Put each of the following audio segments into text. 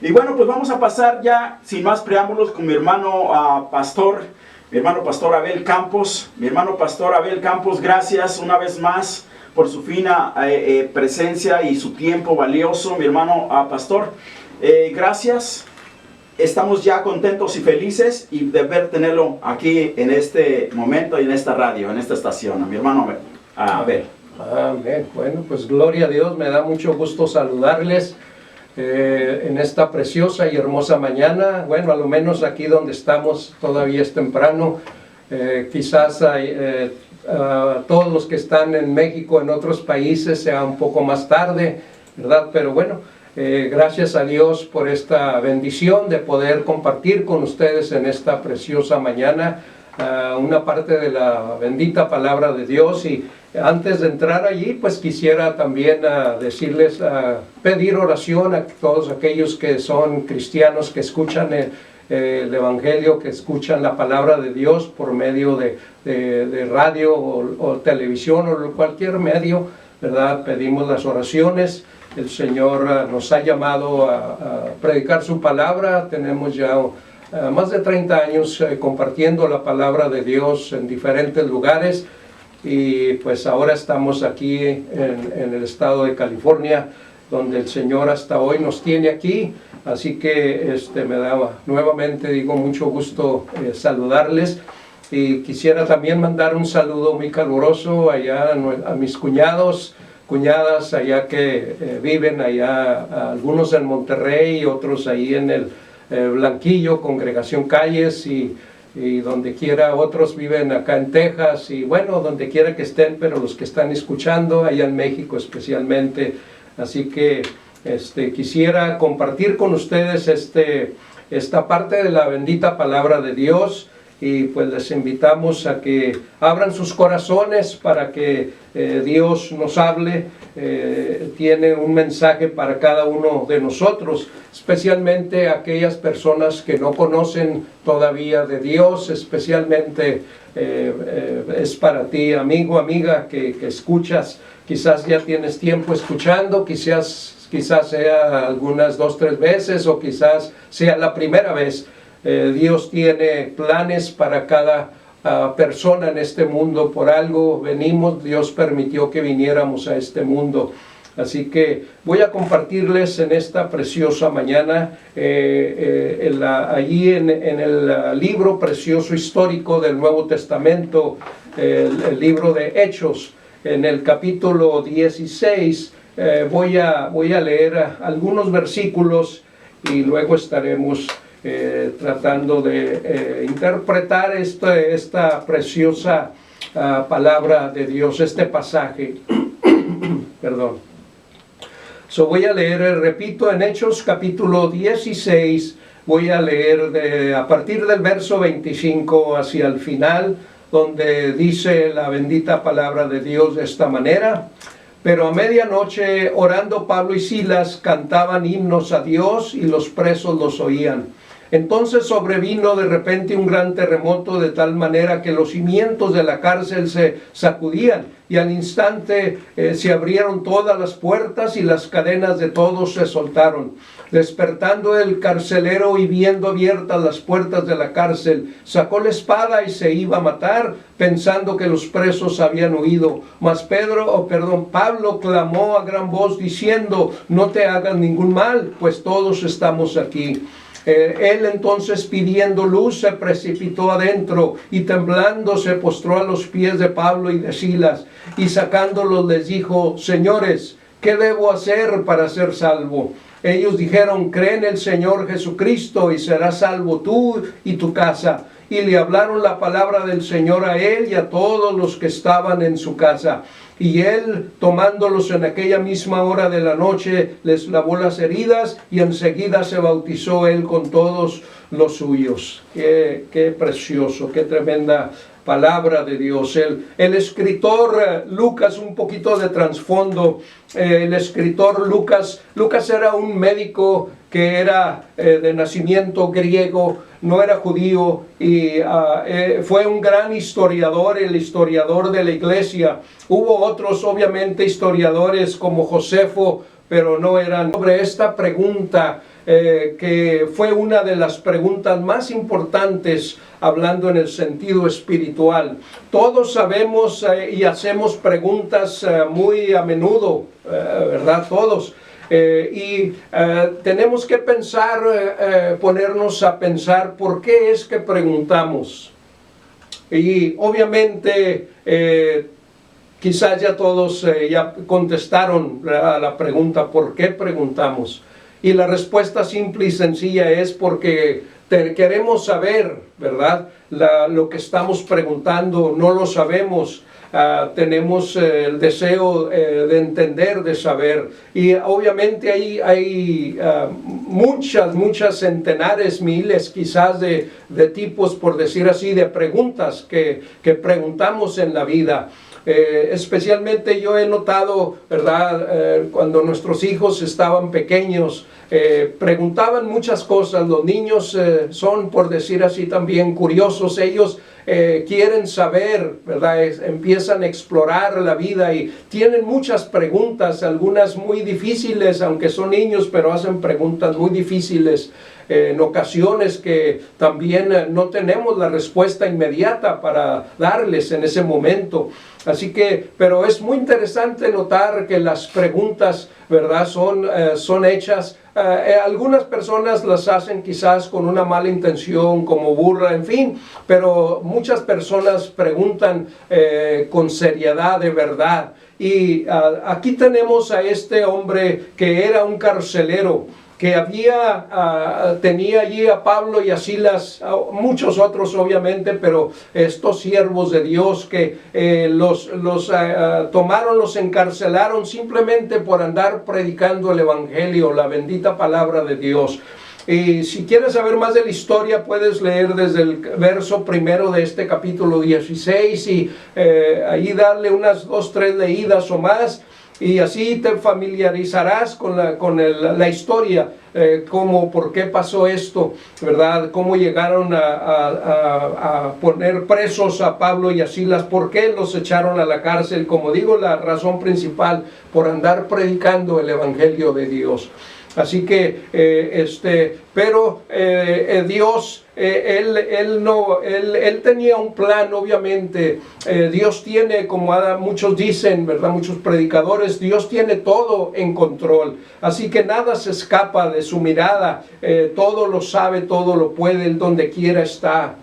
Y bueno, pues vamos a pasar ya, sin más preámbulos, con mi hermano pastor Abel Campos. Mi hermano pastor Abel Campos, gracias una vez más por su fina presencia y su tiempo valioso. Mi hermano pastor, gracias. Estamos ya contentos y felices y de tenerlo aquí en este momento y en esta radio, en esta estación. A mi hermano Abel. Amén. Bueno, pues gloria a Dios, me da mucho gusto saludarles en esta preciosa y hermosa mañana. Bueno, a lo menos aquí donde estamos todavía es temprano. Quizás todos los que están en México, en otros países, sea un poco más tarde, ¿verdad? Pero bueno, gracias a Dios por esta bendición de poder compartir con ustedes en esta preciosa mañana una parte de la bendita palabra de Dios. Y antes de entrar allí, pues quisiera también decirles, pedir oración a todos aquellos que son cristianos, que escuchan el Evangelio, que escuchan la palabra de Dios por medio de radio o televisión o cualquier medio, ¿verdad? Pedimos las oraciones. El Señor nos ha llamado a predicar su palabra. Tenemos ya más de 30 años compartiendo la palabra de Dios en diferentes lugares. Y pues ahora estamos aquí en el estado de California, donde el Señor hasta hoy nos tiene aquí. Así que me da nuevamente, mucho gusto saludarles. Y quisiera también mandar un saludo muy caluroso allá a mis cuñadas allá que viven allá, algunos en Monterrey y otros ahí en el Blanquillo, Congregación Calles, y donde quiera, otros viven acá en Texas, y bueno, donde quiera que estén, pero los que están escuchando, allá en México especialmente. Así que quisiera compartir con ustedes esta parte de la bendita palabra de Dios, y pues les invitamos a que abran sus corazones para que Dios nos hable. Tiene un mensaje para cada uno de nosotros, especialmente aquellas personas que no conocen todavía de Dios. Especialmente es para ti, amigo, amiga, que escuchas. Quizás ya tienes tiempo escuchando, quizás sea algunas 2 o 3 veces, o quizás sea la primera vez. Dios tiene planes para cada persona en este mundo. Por algo venimos, Dios permitió que viniéramos a este mundo. Así que voy a compartirles en esta preciosa mañana, allí en el libro precioso histórico del Nuevo Testamento, el libro de Hechos, en el capítulo 16, voy a leer algunos versículos y luego estaremos tratando de interpretar esta preciosa palabra de Dios, este pasaje. Perdón. Voy a leer, repito, en Hechos capítulo 16, voy a leer a partir del verso 25 hacia el final, donde dice la bendita palabra de Dios de esta manera. Pero a medianoche, orando Pablo y Silas, cantaban himnos a Dios y los presos los oían. Entonces sobrevino de repente un gran terremoto, de tal manera que los cimientos de la cárcel se sacudían, y al instante se abrieron todas las puertas y las cadenas de todos se soltaron. Despertando el carcelero y viendo abiertas las puertas de la cárcel, sacó la espada y se iba a matar, pensando que los presos habían huido. Mas Pablo clamó a gran voz diciendo: no te hagas ningún mal, pues todos estamos aquí. Él entonces, pidiendo luz, se precipitó adentro y temblando se postró a los pies de Pablo y de Silas, y sacándolos les dijo: señores, ¿qué debo hacer para ser salvo? Ellos dijeron: cree en el Señor Jesucristo y serás salvo tú y tu casa. Y le hablaron la palabra del Señor a él y a todos los que estaban en su casa. Y él, tomándolos en aquella misma hora de la noche, les lavó las heridas, y enseguida se bautizó él con todos los suyos. Qué precioso, qué tremenda palabra de Dios. El escritor Lucas, un poquito de trasfondo. El escritor Lucas era un médico que era de nacimiento griego, no era judío, y fue un gran historiador, el historiador de la iglesia. Hubo otros, obviamente, historiadores como Josefo, pero no eran. Sobre esta pregunta que fue una de las preguntas más importantes hablando en el sentido espiritual. Todos sabemos y hacemos preguntas muy a menudo, ¿verdad? Todos. Tenemos que pensar, ponernos a pensar por qué es que preguntamos. Y obviamente quizás ya todos ya contestaron a la pregunta ¿por qué preguntamos? Y la respuesta simple y sencilla es porque queremos saber, ¿verdad? Lo que estamos preguntando no lo sabemos. Tenemos el deseo de entender, de saber, y obviamente hay muchas centenares, miles quizás de tipos, por decir así, de preguntas que preguntamos en la vida. Especialmente yo he notado, ¿verdad? Cuando nuestros hijos estaban pequeños, preguntaban muchas cosas. Los niños son, por decir así, también curiosos. Ellos quieren saber, ¿verdad? Empiezan a explorar la vida y tienen muchas preguntas, algunas muy difíciles, aunque son niños, pero hacen preguntas muy difíciles. En ocasiones que también no tenemos la respuesta inmediata para darles en ese momento. Así que, pero es muy interesante notar que las preguntas, ¿verdad? Son hechas. Algunas personas las hacen quizás con una mala intención, como burla, en fin, pero muchas personas preguntan con seriedad, de verdad. Y aquí tenemos a este hombre que era un carcelero, que tenía allí a Pablo y a Silas, muchos otros obviamente, pero estos siervos de Dios que los tomaron, los encarcelaron simplemente por andar predicando el Evangelio, la bendita palabra de Dios. Y si quieres saber más de la historia, puedes leer desde el verso primero de este capítulo 16 y ahí darle unas 2, 3 leídas o más. Y así te familiarizarás con la historia, por qué pasó esto, ¿verdad? Cómo llegaron a poner presos a Pablo y a Silas, por qué los echaron a la cárcel. Como digo, la razón principal, por andar predicando el Evangelio de Dios. Así que, pero Dios, él tenía un plan, obviamente. Dios tiene, como muchos dicen, ¿verdad? Muchos predicadores, Dios tiene todo en control. Así que nada se escapa de su mirada. Todo lo sabe, todo lo puede, Él donde quiera está.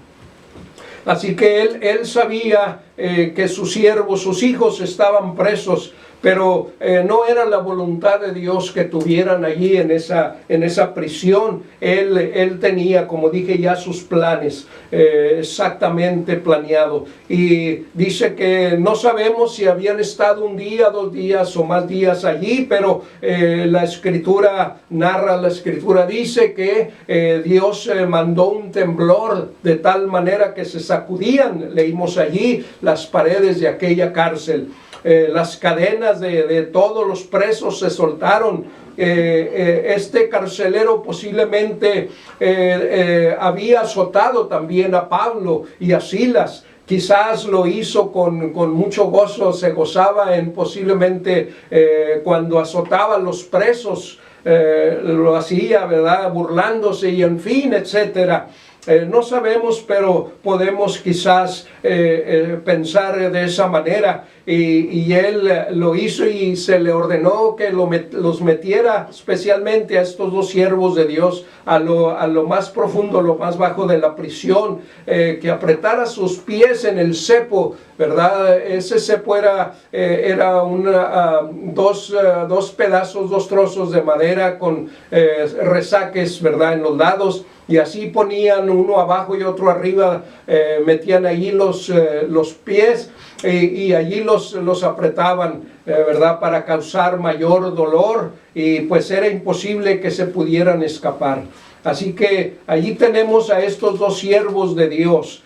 Así que él sabía que sus siervos, sus hijos estaban presos, pero no era la voluntad de Dios que tuvieran allí en esa prisión. Él tenía, como dije ya, sus planes exactamente planeados. Y dice que no sabemos si habían estado 1 día, 2 días o más días allí, pero la Escritura dice que Dios mandó un temblor de tal manera que se sacudían, leímos allí, las paredes de aquella cárcel. Las cadenas de todos los presos se soltaron. Este carcelero posiblemente había azotado también a Pablo y a Silas. Quizás lo hizo con mucho gozo, se gozaba en posiblemente cuando azotaba a los presos, lo hacía, ¿verdad? Burlándose y en fin, etcétera. No sabemos, pero podemos quizás pensar de esa manera. Y él lo hizo y se le ordenó que los metiera, especialmente a estos 2 siervos de Dios, a lo más profundo, lo más bajo de la prisión, que apretara sus pies en el cepo, ¿verdad? Ese cepo era dos pedazos, 2 trozos de madera con resaques, ¿verdad? En los lados. Y así ponían uno abajo y otro arriba, metían allí los pies y allí los apretaban, ¿verdad? Para causar mayor dolor, y pues era imposible que se pudieran escapar. Así que allí tenemos a estos 2 siervos de Dios.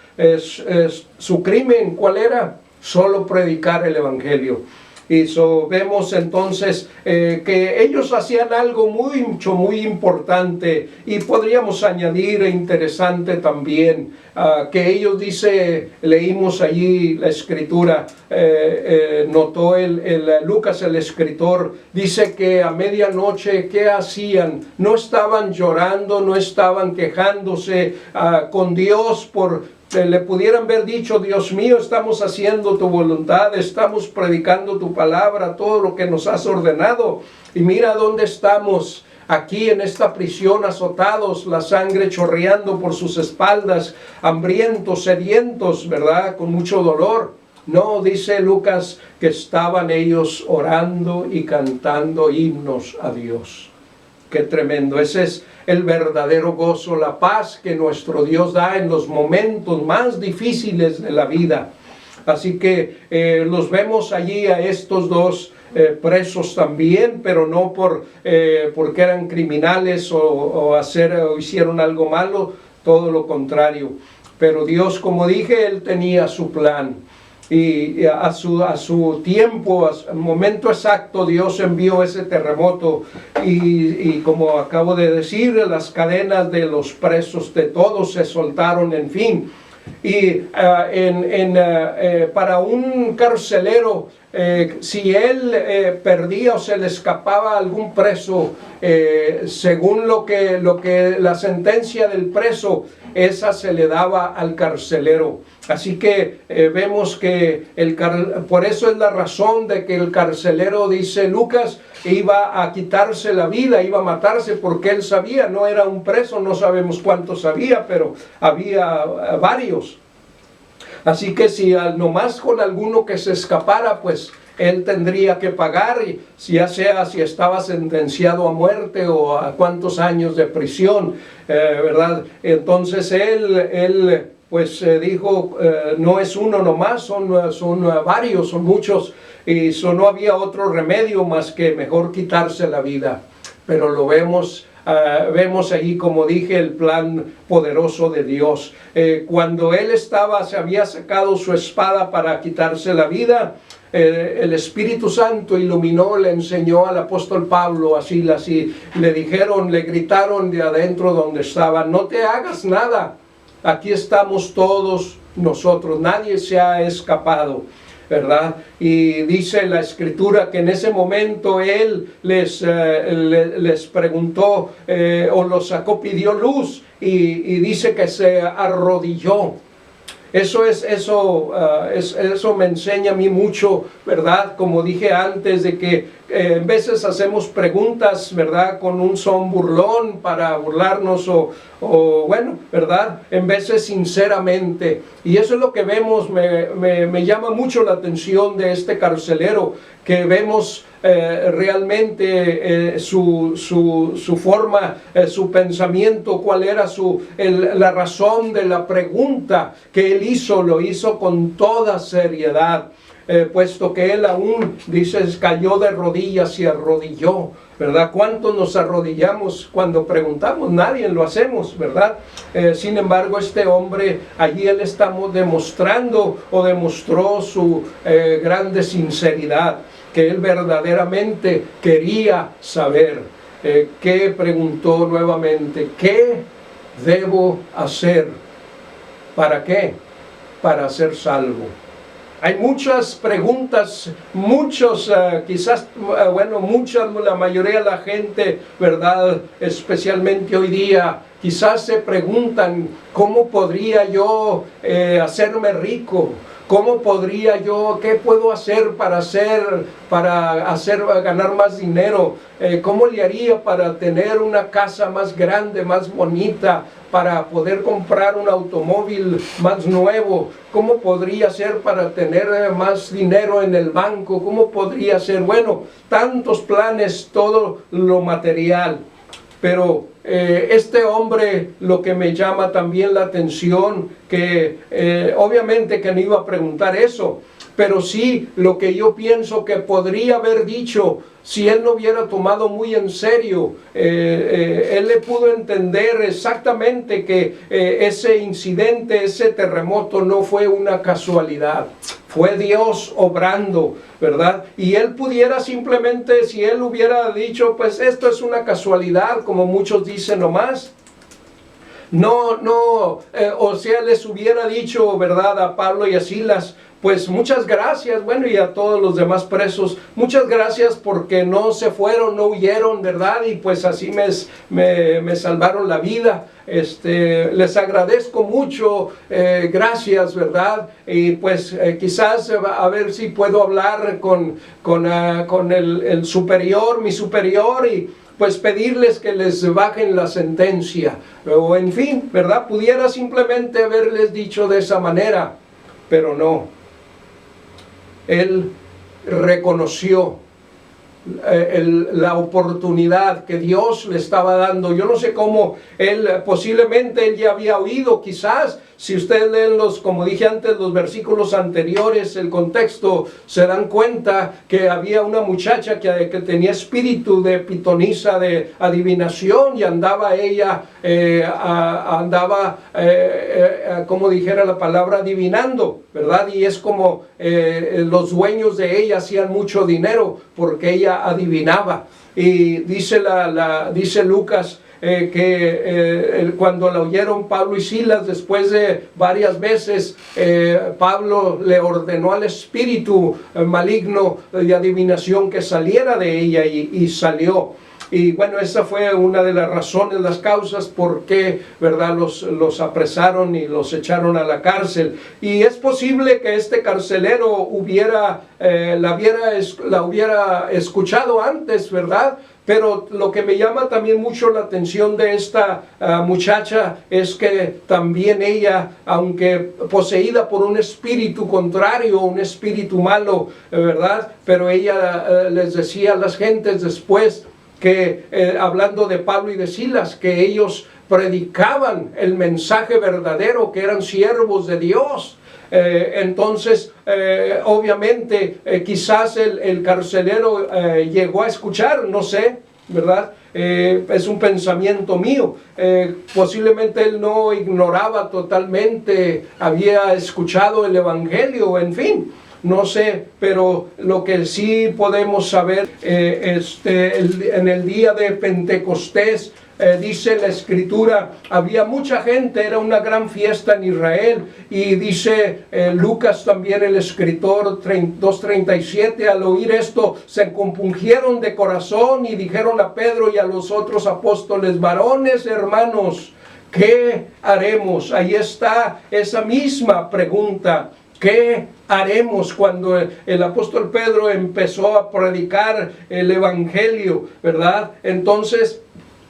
Su crimen, ¿cuál era? Solo predicar el Evangelio. Y vemos entonces que ellos hacían algo muy importante, y podríamos añadir interesante también, que ellos leímos allí la escritura, notó Lucas el escritor, dice que a medianoche, ¿qué hacían? No estaban llorando, no estaban quejándose con Dios le pudieran haber dicho: Dios mío, estamos haciendo tu voluntad, estamos predicando tu palabra, todo lo que nos has ordenado, y mira dónde estamos, aquí en esta prisión, azotados, la sangre chorreando por sus espaldas, hambrientos, sedientos, ¿verdad? Con mucho dolor. No, dice Lucas que estaban ellos orando y cantando himnos a Dios. Qué tremendo. Ese es el verdadero gozo, la paz que nuestro Dios da en los momentos más difíciles de la vida. Así que los vemos allí a estos dos presos también, pero no porque eran criminales o hicieron algo malo, todo lo contrario. Pero Dios, como dije, Él tenía su plan. Y a su tiempo, al momento exacto, Dios envió ese terremoto, y como acabo de decir, las cadenas de los presos, de todos, se soltaron, en fin. Y para un carcelero, si él perdía o se le escapaba a algún preso, según lo que la sentencia del preso, esa se le daba al carcelero. Así que vemos que por eso es la razón de que el carcelero, dice Lucas, iba a quitarse la vida, iba a matarse, porque él sabía, no era un preso, no sabemos cuántos había, pero había varios. Así que si nomás con alguno que se escapara, pues él tendría que pagar, ya sea si estaba sentenciado a muerte o a cuántos años de prisión, ¿verdad? Entonces él pues dijo, no es uno nomás, son varios, son muchos, y no había otro remedio más que mejor quitarse la vida. Pero lo vemos ahí, como dije, el plan poderoso de Dios. Cuando él se había sacado su espada para quitarse la vida, el Espíritu Santo iluminó, le enseñó al apóstol Pablo, así le gritaron de adentro donde estaba: no te hagas nada, aquí estamos todos nosotros, nadie se ha escapado, ¿verdad? Y dice la escritura que en ese momento él les preguntó, o los sacó, pidió luz, y dice que se arrodilló. Eso me enseña a mí mucho, ¿verdad? Como dije antes, de que en veces hacemos preguntas, ¿verdad?, con un son burlón para burlarnos, o bueno, ¿verdad?, en veces sinceramente. Y eso es lo que vemos. Me llama mucho la atención de este carcelero, que vemos realmente su forma, su pensamiento, cuál era la razón de la pregunta que él hizo. Lo hizo con toda seriedad, puesto que él aún, dices, cayó de rodillas y arrodilló, ¿verdad? ¿Cuántos nos arrodillamos cuando preguntamos? Nadie lo hacemos, ¿verdad? Sin embargo, este hombre, allí él demostró su grande sinceridad, que él verdaderamente quería saber. Que preguntó nuevamente: ¿qué debo hacer? ¿Para qué? Para ser salvo. Hay muchas preguntas, la mayoría de la gente, ¿verdad?, especialmente hoy día, quizás se preguntan: ¿cómo podría yo hacerme rico? ¿Cómo podría yo, qué puedo hacer para ganar más dinero? ¿Cómo le haría para tener una casa más grande, más bonita, para poder comprar un automóvil más nuevo? ¿Cómo podría ser para tener más dinero en el banco? ¿Cómo podría ser? Bueno, tantos planes, todo lo material. Pero este hombre, lo que me llama también la atención, que obviamente que no iba a preguntar eso, pero sí lo que yo pienso que podría haber dicho, si él no hubiera tomado muy en serio, él le pudo entender exactamente que ese incidente, ese terremoto, no fue una casualidad, fue Dios obrando, ¿verdad? Y él pudiera simplemente, si él hubiera dicho, pues esto es una casualidad, como muchos dicen nomás, o sea, les hubiera dicho, ¿verdad?, a Pablo y a Silas, pues muchas gracias, bueno, y a todos los demás presos, muchas gracias porque no se fueron, no huyeron, ¿verdad? Y pues así me salvaron la vida. Les agradezco mucho, gracias, ¿verdad? Y pues quizás a ver si puedo hablar con el superior, mi superior, y pues pedirles que les bajen la sentencia, o en fin, ¿verdad? Pudiera simplemente haberles dicho de esa manera, pero no. Él reconoció la oportunidad que Dios le estaba dando. Yo no sé cómo posiblemente él ya había oído, quizás, si ustedes leen como dije antes, los versículos anteriores, el contexto, se dan cuenta que había una muchacha que tenía espíritu de pitonisa, de adivinación, y andaba ella, como dijera la palabra, adivinando, ¿verdad? Y es como los dueños de ella hacían mucho dinero porque ella adivinaba. Y dice Lucas cuando la oyeron Pablo y Silas, después de varias veces, Pablo le ordenó al espíritu maligno de adivinación que saliera de ella, y salió. Y bueno, esa fue una de las razones, las causas por qué, ¿verdad?, los apresaron y los echaron a la cárcel. Y es posible que este carcelero la hubiera escuchado antes, ¿verdad? Pero lo que me llama también mucho la atención de esta muchacha es que también ella, aunque poseída por un espíritu contrario, un espíritu malo, ¿verdad?, pero ella les decía a las gentes después que, hablando de Pablo y de Silas, que ellos predicaban el mensaje verdadero, que eran siervos de Dios. Entonces, obviamente, quizás el carcelero llegó a escuchar, no sé, ¿verdad? Es un pensamiento mío. Posiblemente él no ignoraba totalmente, había escuchado el evangelio, en fin. No sé, pero lo que sí podemos saber, en el día de Pentecostés, dice la Escritura, había mucha gente, era una gran fiesta en Israel, y dice Lucas también, el escritor, 2:37, al oír esto se compungieron de corazón y dijeron a Pedro y a los otros apóstoles: varones, hermanos, ¿qué haremos? Ahí está esa misma pregunta. ¿Qué haremos? Cuando el apóstol Pedro empezó a predicar el evangelio, ¿verdad? Entonces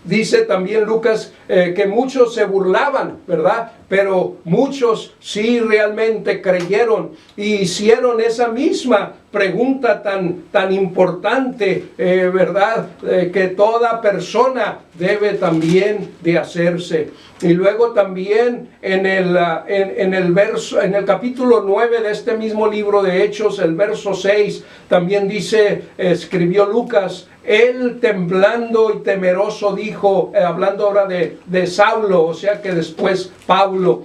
dice también Lucas que muchos se burlaban, ¿verdad? Pero muchos sí realmente creyeron y hicieron esa misma pregunta tan importante, ¿verdad? Que toda persona debe también de hacerse. Y luego también en el capítulo 9 de este mismo libro de Hechos, el verso 6, también dice, escribió Lucas: él temblando y temeroso dijo, hablando ahora de Saulo, o sea que después Pablo,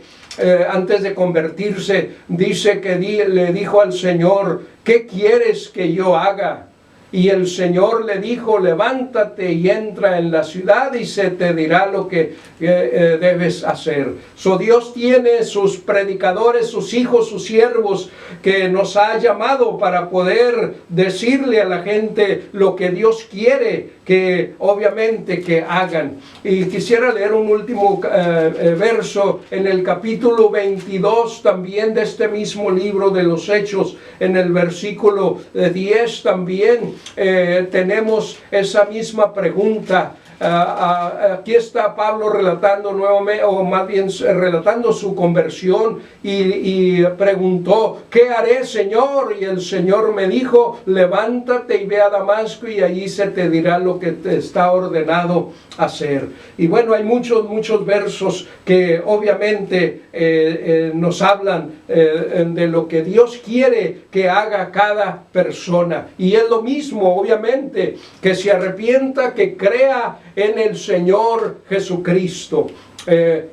antes de convertirse, dice que le dijo al Señor: ¿qué quieres que yo haga? Y el Señor le dijo: levántate y entra en la ciudad y se te dirá lo que debes hacer. Dios tiene sus predicadores, sus hijos, sus siervos, que nos ha llamado para poder decirle a la gente lo que Dios quiere que obviamente que hagan. Y quisiera leer un último verso en el capítulo 22 también de este mismo libro de los Hechos, en el versículo 10 también tenemos esa misma pregunta. Aquí está Pablo relatando nuevamente, o más bien relatando su conversión, y preguntó: ¿qué haré, Señor? Y el Señor me dijo: levántate y ve a Damasco, y allí se te dirá lo que te está ordenado hacer. Y bueno, hay muchos versos que obviamente nos hablan de lo que Dios quiere que haga cada persona, y es lo mismo, obviamente, que se arrepienta, que crea en el Señor Jesucristo.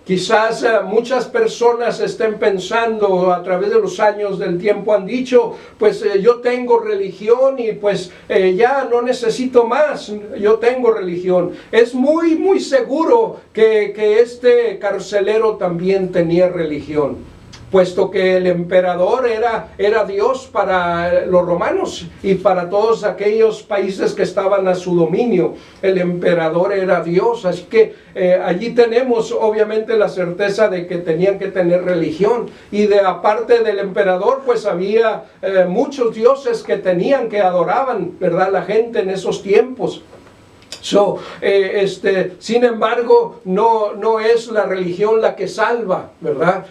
Quizás muchas personas estén pensando a través de los años del tiempo, han dicho, pues yo tengo religión y pues ya no necesito más, yo tengo religión. Es muy seguro que este carcelero también tenía religión, puesto que el emperador era Dios para los romanos y para todos aquellos países que estaban a su dominio. El emperador era Dios, así que allí tenemos obviamente la certeza de que tenían que tener religión. Y aparte del emperador, pues había muchos dioses que que adoraban, ¿verdad?, la gente en esos tiempos. Sin embargo, no es la religión la que salva, ¿verdad?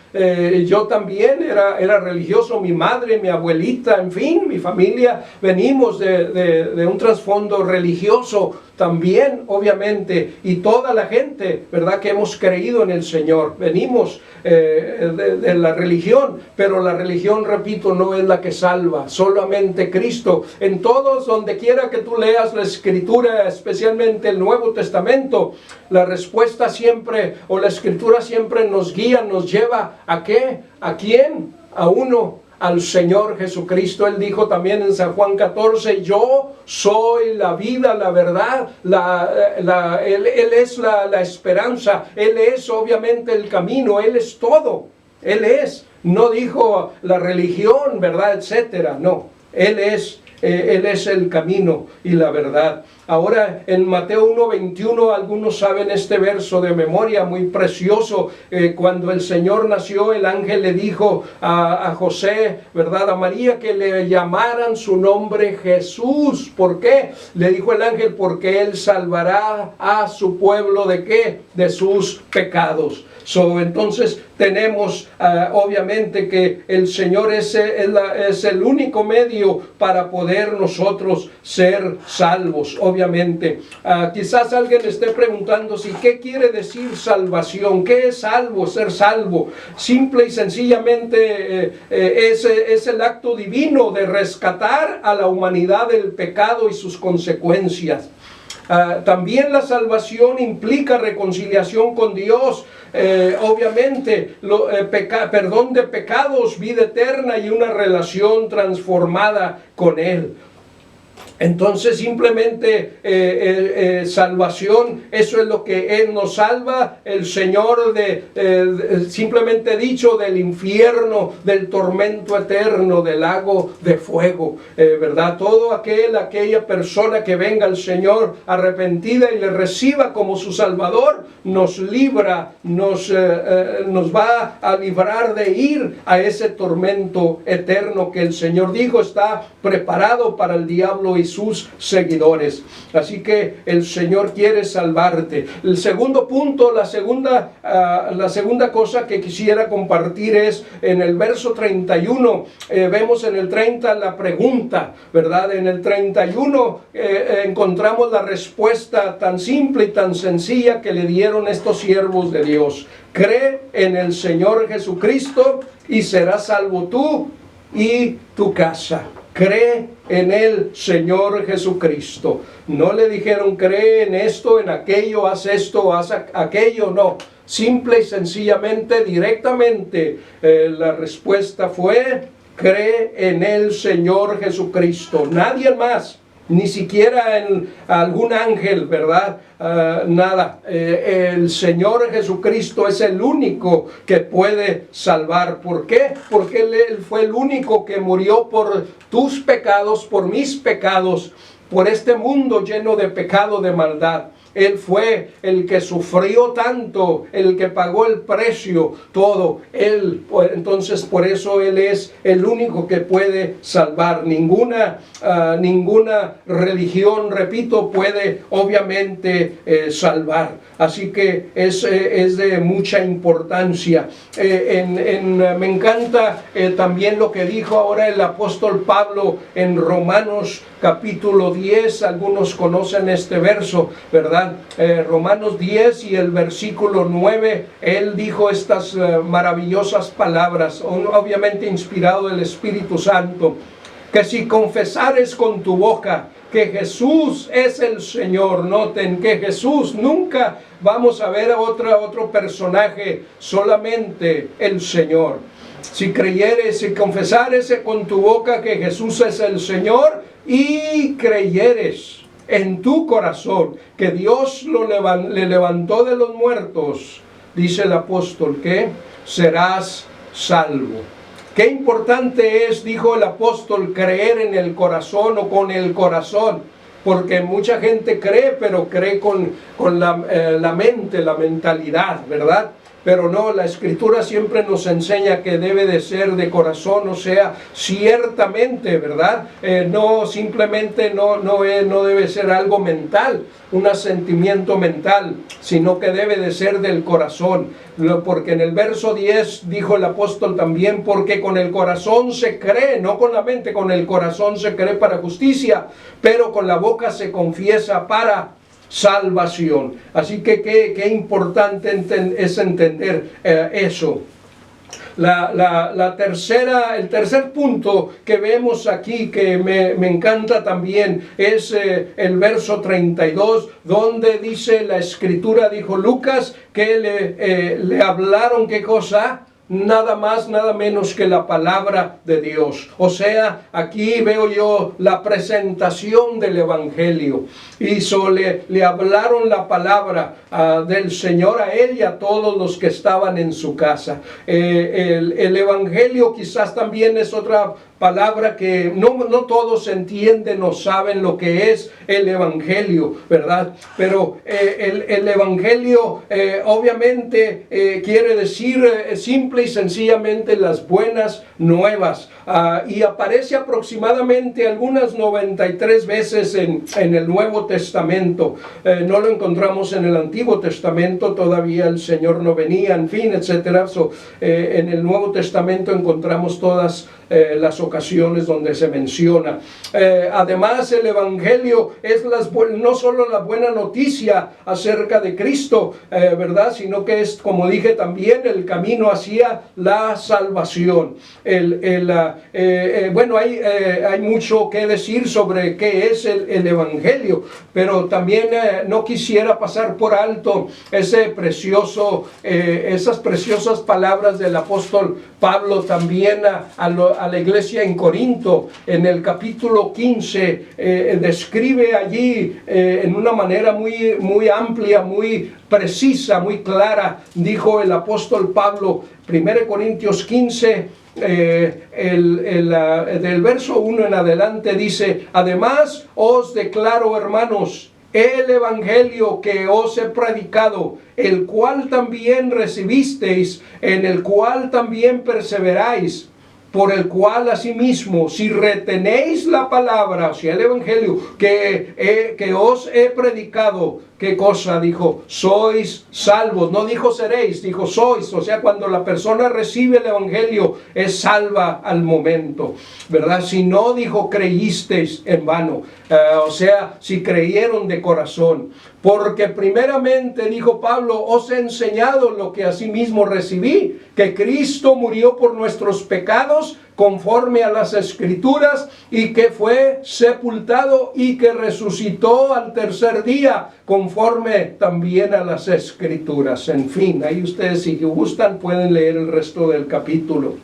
Yo también era religioso, mi madre, mi abuelita, en fin, mi familia, venimos de un trasfondo religioso también, obviamente, y toda la gente, ¿verdad?, que hemos creído en el Señor, venimos de la religión, pero la religión, repito, no es la que salva, solamente Cristo. En todos, donde quiera que tú leas la Escritura, especialmente el Nuevo Testamento, la respuesta siempre, o la Escritura siempre nos guía, nos lleva ¿a qué? ¿A quién? A uno, al Señor Jesucristo. Él dijo también en San Juan 14, yo soy la vida, la verdad, Él es la esperanza, Él es obviamente el camino, Él es todo, Él es, no dijo la religión, ¿verdad?, etcétera, no, Él es el camino y la verdad. Ahora en Mateo 1:21, algunos saben este verso de memoria, muy precioso. Cuando el Señor nació, el ángel le dijo a José, ¿verdad?, a María, que le llamaran su nombre Jesús. ¿Por qué? Le dijo el ángel, porque Él salvará a su pueblo ¿de qué? De sus pecados. Entonces tenemos obviamente que el Señor es el único medio para poder nosotros ser salvos, obviamente. Quizás alguien esté preguntando si qué quiere decir salvación, qué es salvo, ser salvo. Simple y sencillamente es el acto divino de rescatar a la humanidad del pecado y sus consecuencias. También la salvación implica reconciliación con Dios, obviamente perdón de pecados, vida eterna y una relación transformada con Él. Entonces simplemente salvación, eso es lo que Él nos salva, el Señor simplemente dicho del infierno, del tormento eterno, del lago de fuego, ¿verdad? Todo aquella persona que venga al Señor arrepentida y le reciba como su Salvador, nos libra, nos va a librar de ir a ese tormento eterno que el Señor dijo está preparado para el diablo y sus seguidores. Así que el Señor quiere salvarte. El segundo punto, la segunda cosa que quisiera compartir es en el verso 31. Vemos en el 30 la pregunta, ¿verdad? En el 31 encontramos la respuesta tan simple y tan sencilla que le dieron estos siervos de Dios. Cree en el Señor Jesucristo y serás salvo tú y tu casa. Cree en el Señor Jesucristo. No le dijeron cree en esto, en aquello, haz esto, haz aquello, no. Simple y sencillamente, directamente, la respuesta fue cree en el Señor Jesucristo. Nadie más. Ni siquiera en algún ángel, ¿verdad? Nada. El Señor Jesucristo es el único que puede salvar. ¿Por qué? Porque Él fue el único que murió por tus pecados, por mis pecados, por este mundo lleno de pecado, de maldad. Él fue el que sufrió tanto, el que pagó el precio, todo. Entonces por eso Él es el único que puede salvar. Ninguna religión, repito, puede obviamente salvar. Así que es de mucha importancia. Me encanta también lo que dijo ahora el apóstol Pablo en Romanos capítulo 10, algunos conocen este verso, ¿verdad? Romanos 10 y el versículo 9, él dijo estas maravillosas palabras, obviamente inspirado del Espíritu Santo, que si confesares con tu boca que Jesús es el Señor. Noten que Jesús, nunca vamos a ver a otro personaje, solamente el Señor. Si creyeres y confesares con tu boca que Jesús es el Señor y creyeres en tu corazón que Dios le levantó de los muertos, dice el apóstol, que serás salvo. Qué importante es, dijo el apóstol, creer en el corazón o con el corazón, porque mucha gente cree, pero cree con la mente, la mentalidad, ¿verdad? Pero no, la Escritura siempre nos enseña que debe de ser de corazón, o sea, ciertamente, ¿verdad? No simplemente no debe ser algo mental, un asentimiento mental, sino que debe de ser del corazón. Porque en el verso 10 dijo el apóstol también, porque con el corazón se cree, no con la mente, con el corazón se cree para justicia, pero con la boca se confiesa para salvación. Así que qué importante es entender eso. El tercer punto que vemos aquí, que me encanta también, es el verso 32, donde dice la Escritura, dijo Lucas, que le hablaron, ¿qué cosa? Nada más, nada menos que la palabra de Dios. O sea, aquí veo yo la presentación del Evangelio. Le hablaron la palabra del Señor a él y a todos los que estaban en su casa. El Evangelio quizás también es otra palabra que no todos entienden o saben lo que es el Evangelio, ¿verdad? Pero el Evangelio obviamente quiere decir simple y sencillamente las buenas nuevas, y aparece aproximadamente algunas 93 veces en el Nuevo Testamento. No lo encontramos en el Antiguo Testamento, todavía el Señor no venía, en fin, etcétera. En el Nuevo Testamento encontramos todas las ocasiones donde se menciona. Además, el Evangelio es no solo la buena noticia acerca de Cristo, ¿verdad? Sino que es, como dije también, el camino hacia la salvación. Bueno, hay mucho que decir sobre qué es el Evangelio, pero también no quisiera pasar por alto esas preciosas palabras del apóstol Pablo también a la iglesia en Corinto. En el capítulo 15 describe allí en una manera muy amplia, muy precisa, muy clara, dijo el apóstol Pablo, 1 Corintios 15, del verso 1 en adelante, dice: además os declaro, hermanos, el evangelio que os he predicado, el cual también recibisteis, en el cual también perseveráis, por el cual asimismo, si retenéis la palabra, o sea, el evangelio que os he predicado, ¿qué cosa? Dijo, sois salvos. No dijo seréis, dijo sois. O sea, cuando la persona recibe el evangelio, es salva al momento, ¿verdad? Si no, dijo, creísteis en vano. O sea, si creyeron de corazón. Porque primeramente, dijo Pablo, os he enseñado lo que asimismo recibí, que Cristo murió por nuestros pecados, conforme a las Escrituras, y que fue sepultado y que resucitó al tercer día, conforme también a las Escrituras. En fin, ahí ustedes, si gustan, pueden leer el resto del capítulo.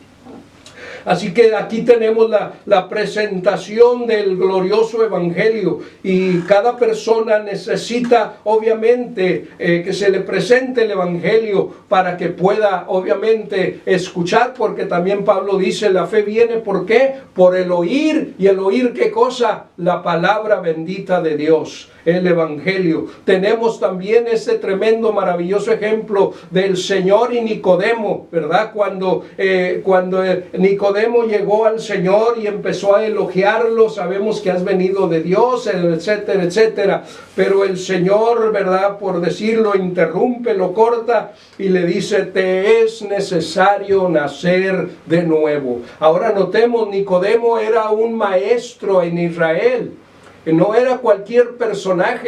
Así que aquí tenemos la presentación del glorioso evangelio, y cada persona necesita obviamente que se le presente el evangelio para que pueda obviamente escuchar, porque también Pablo dice, la fe viene, ¿por qué? Por el oír, y el oír, ¿qué cosa? La palabra bendita de Dios, el evangelio. Tenemos también ese tremendo, maravilloso ejemplo del Señor y Nicodemo, ¿verdad? Cuando Nicodemo llegó al Señor y empezó a elogiarlo, sabemos que has venido de Dios, etcétera, etcétera. Pero el Señor, ¿verdad?, por decirlo, interrumpe, lo corta y le dice, te es necesario nacer de nuevo. Ahora notemos, Nicodemo era un maestro en Israel. no era cualquier persona,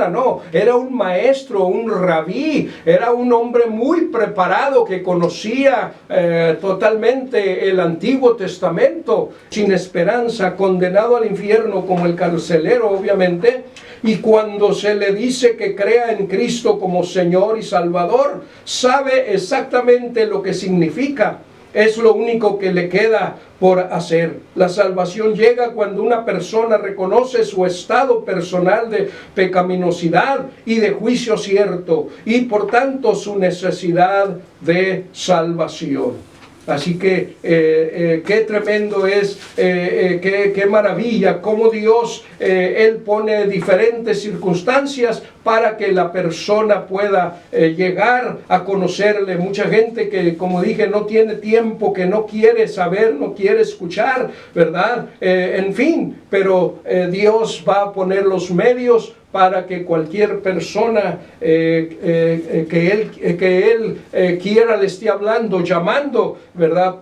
no, era un maestro, un rabí, era un hombre muy preparado que conocía totalmente el Antiguo Testamento, sin esperanza, condenado al infierno como el carcelero, obviamente. Y cuando se le dice que crea en Cristo como Señor y Salvador, sabe exactamente lo que significa. Es lo único que le queda por hacer. La salvación llega cuando una persona reconoce su estado personal de pecaminosidad y de juicio cierto, y por tanto su necesidad de salvación. Así que qué tremendo es, qué maravilla, cómo Dios, Él pone diferentes circunstancias para que la persona pueda llegar a conocerle. Mucha gente que, como dije, no tiene tiempo, que no quiere saber, no quiere escuchar, ¿verdad? En fin, pero Dios va a poner los medios para que cualquier persona que él quiera le esté hablando, llamando, ¿verdad?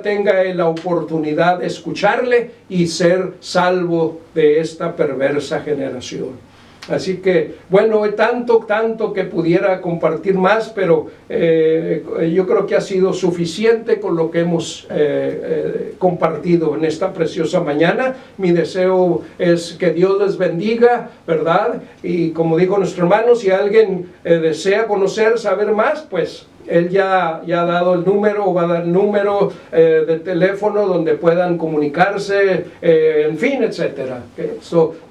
Tenga la oportunidad de escucharle y ser salvo de esta perversa generación. Así que, bueno, tanto que pudiera compartir más, pero yo creo que ha sido suficiente con lo que hemos compartido en esta preciosa mañana. Mi deseo es que Dios les bendiga, ¿verdad? Y como dijo nuestro hermano, si alguien desea conocer, saber más, pues él ya ha dado el número, o va a dar el número de teléfono donde puedan comunicarse, en fin, etcétera.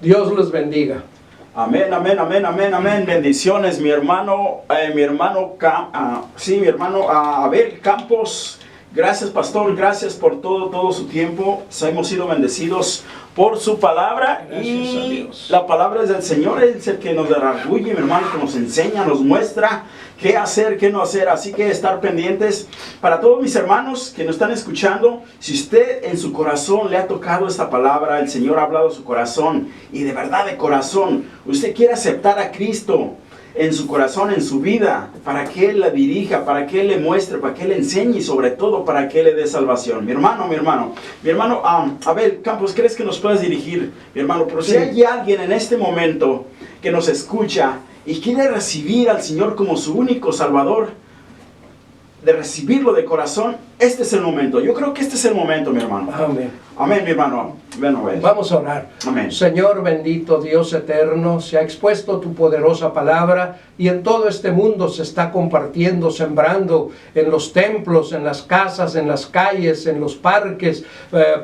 Dios les bendiga. Amén, amén, amén, amén, amén. Bendiciones, mi hermano Abel Campos. Gracias, pastor, gracias por todo su tiempo. Hemos sido bendecidos por su palabra. Gracias y a Dios. La palabra es del Señor, es el que nos redarguye, mi hermano, que nos enseña, nos muestra qué hacer, qué no hacer. Así que estar pendientes. Para todos mis hermanos que nos están escuchando, si usted en su corazón le ha tocado esta palabra, el Señor ha hablado a su corazón, y de verdad de corazón, usted quiere aceptar a Cristo en su corazón, en su vida, para que Él la dirija, para que Él le muestre, para que Él le enseñe y sobre todo para que Él le dé salvación. Mi hermano, Abel Campos, ¿crees que nos puedes dirigir, mi hermano? Pero si hay alguien en este momento que nos escucha y quiere recibir al Señor como su único Salvador, de recibirlo de corazón, este es el momento. Yo creo que este es el momento, mi hermano. Amén. Amén, mi hermano. Vamos a orar. Amén. Señor bendito, Dios eterno, se ha expuesto tu poderosa palabra y en todo este mundo se está compartiendo, sembrando en los templos, en las casas, en las calles, en los parques,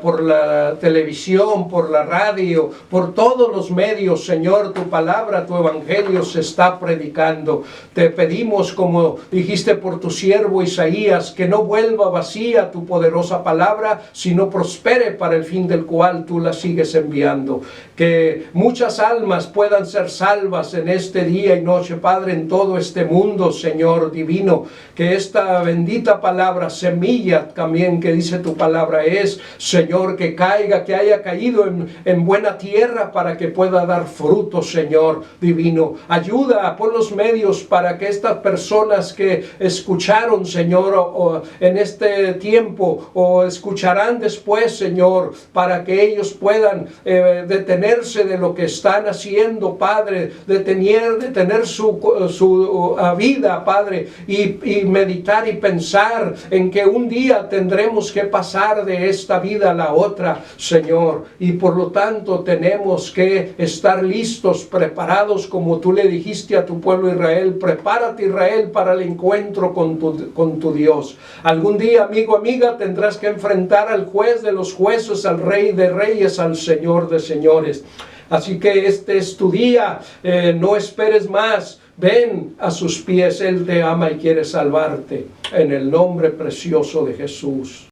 por la televisión, por la radio, por todos los medios. Señor, tu palabra, tu evangelio se está predicando. Te pedimos, como dijiste por tu siervo Isaías, que no vuelva vacía tu poderosa palabra, sino prospere para el fin del cual tú la sigues enviando. Que muchas almas puedan ser salvas en este día y noche, Padre, en todo este mundo, Señor divino. Que esta bendita palabra, semilla también que dice tu palabra es, Señor, que caiga, que haya caído en buena tierra para que pueda dar fruto, Señor divino. Ayuda, pon los medios para que estas personas que escucharon, Señor, en este tiempo o escucharán después, Señor, para que ellos puedan detenerse de lo que están haciendo, Padre, detener su vida, Padre, y meditar y pensar en que un día tendremos que pasar de esta vida a la otra, Señor, y por lo tanto tenemos que estar listos, preparados, como tú le dijiste a tu pueblo Israel. Prepárate, Israel, para el encuentro con tu Dios. Algún día, amigo, amiga, tendrás que enfrentar al juez de los jueces, al Rey de reyes, al Señor de señores. Así que este es tu día, no esperes más, ven a sus pies, Él te ama y quiere salvarte, en el nombre precioso de Jesús.